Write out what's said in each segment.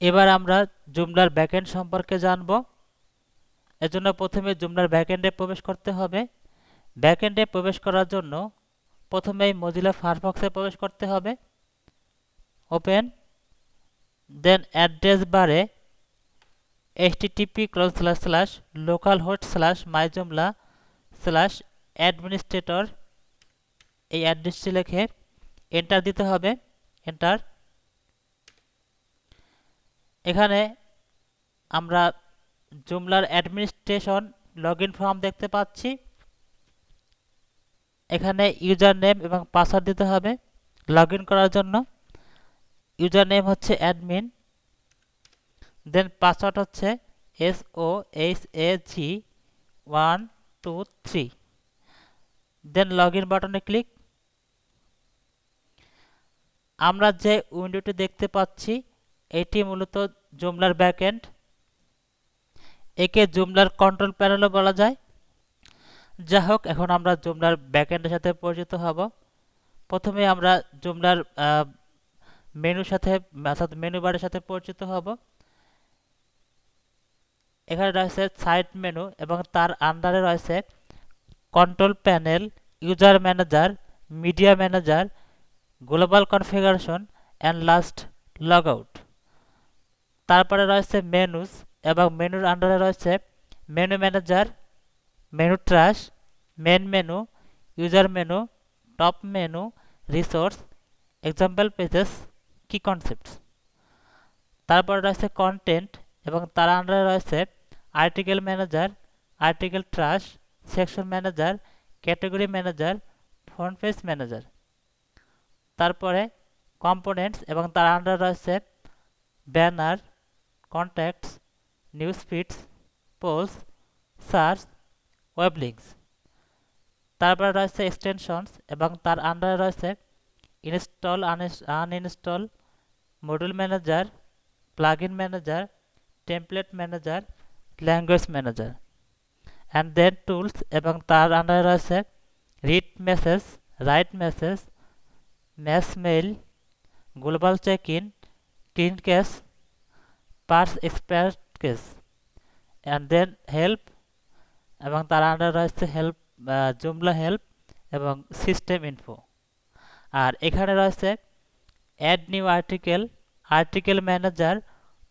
এবার আমরা জুমলার ব্যাকএন্ড সম্পর্কে জানব। এজন্য প্রথমে জুমলার ব্যাকএন্ডে প্রবেশ করতে হবে। ব্যাকএন্ডে প্রবেশ করার জন্য প্রথমেই মজিলা ফায়ারফক্সে প্রবেশ করতে হবে। ওপেন, দেন অ্যাড্রেস বারে http://localhost/myjoomla/administrator এই অ্যাড্রেসটি লিখে এন্টার দিতে হবে। এন্টার। এখানে আমরা জুমলার অ্যাডমিনিস্ট্রেশন লগইন ফর্ম দেখতে পাচ্ছি। এখানে ইউজার নেম এবং পাসওয়ার্ড দিতে হবে লগইন করার জন্য। ইউজার নেম হচ্ছে অ্যাডমিন, দেন পাসওয়ার্ড হচ্ছে SOHAG123, দেন লগইন বাটনে ক্লিক। আমরা যে উইন্ডোটি দেখতে পাচ্ছি এটি মূলত জুমলার ব্যাকএন্ড। একে জুমলার কন্ট্রোল প্যানেলও বলা যায়। যা হোক, এখন আমরা জুমলার ব্যাকএন্ডের সাথে পরিচিত হব। প্রথমে আমরা জুমলার মেনুর সাথে অর্থাৎ মেনু বারের সাথে পরিচিত হব। এখানে রয়েছে সাইড মেনু এবং তার আন্ডারে রয়েছে control panel, user manager, media manager, global configuration and last logout. তারপরে রয়েছে মেনুস এবং মেনুর আন্ডারে রয়েছে menu manager, menu trash, main menu, user menu, top menu, resource, example pages, key concepts. তারপরে রয়েছে কন্টেন্ট এবং তার আন্ডারে রয়েছে article manager, article trash, section manager, category manager, front page manager. তারপরে কম্পোনেন্টস এবং তার আন্ডারে রয়েছে banner, contacts, news feeds, post, search, web links. তারপরে রয়েছে এক্সটেনশনস এবং তার আন্ডারে রয়েছে install, uninstall, module manager, plugin manager, template manager, language manager. And then tools এবং তার আন্ডারে রয়েছে read message, write message, mass mail, global check in, clean cache, purge expired cache. And then help এবং তার আন্ডারে রয়েছে হেল্প, জুমলা হেল্প এবং system info. আর এখানে রয়েছে add new article, article manager,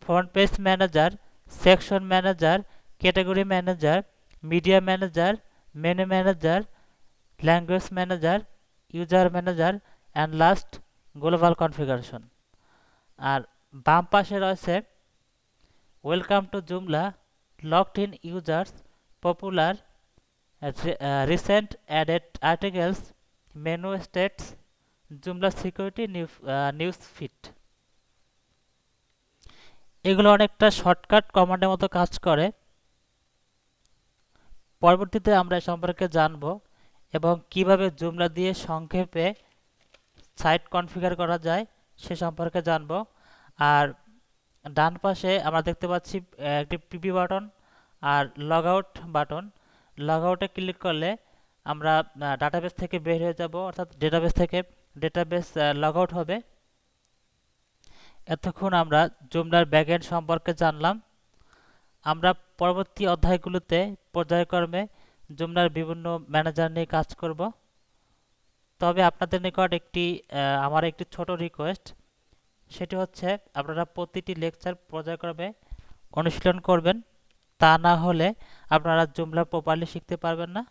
front page manager, section manager, category manager, media manager, menu manager, language manager, user manager and last global configuration. আর বাম পাশে রয়েছে welcome to Joomla, locked in users, popular, recent added articles, menu states, Joomla security, news feed. এগুলো অনেকটা shortcut কমান্ডের মতো কাজ করে। পরবর্তীতে আমরা এ সম্পর্কে জানব এবং কিভাবে জুমলা দিয়ে সংক্ষেপে সাইট কনফিগার করা যায় সে সম্পর্কে জানব। আর ডান পাশে আমরা দেখতে পাচ্ছি একটি পিপি বাটন আর লগ আউট বাটন। লগ আউটে ক্লিক করলে আমরা ডাটাবেস থেকে বের হয়ে যাব, অর্থাৎ ডেটাবেস লগ আউট হবে। এতক্ষণ আমরা জুমলার ব্যাকএন্ড সম্পর্কে জানলাম। আমরা পরবর্তী অধ্যায়গুলোতে পর্যায়ক্রমে জুমলার বিভিন্ন ম্যানেজার নিয়ে কাজ করব। তবে আপনাদের নিকট আমার একটি ছোট রিকোয়েস্ট, সেটি হচ্ছে আপনারা প্রতিটি লেকচার পর্যায়ক্রমে অনুশীলন করবেন। তা না হলে আপনারা জুমলা প্রপারলি শিখতে পারবেন না।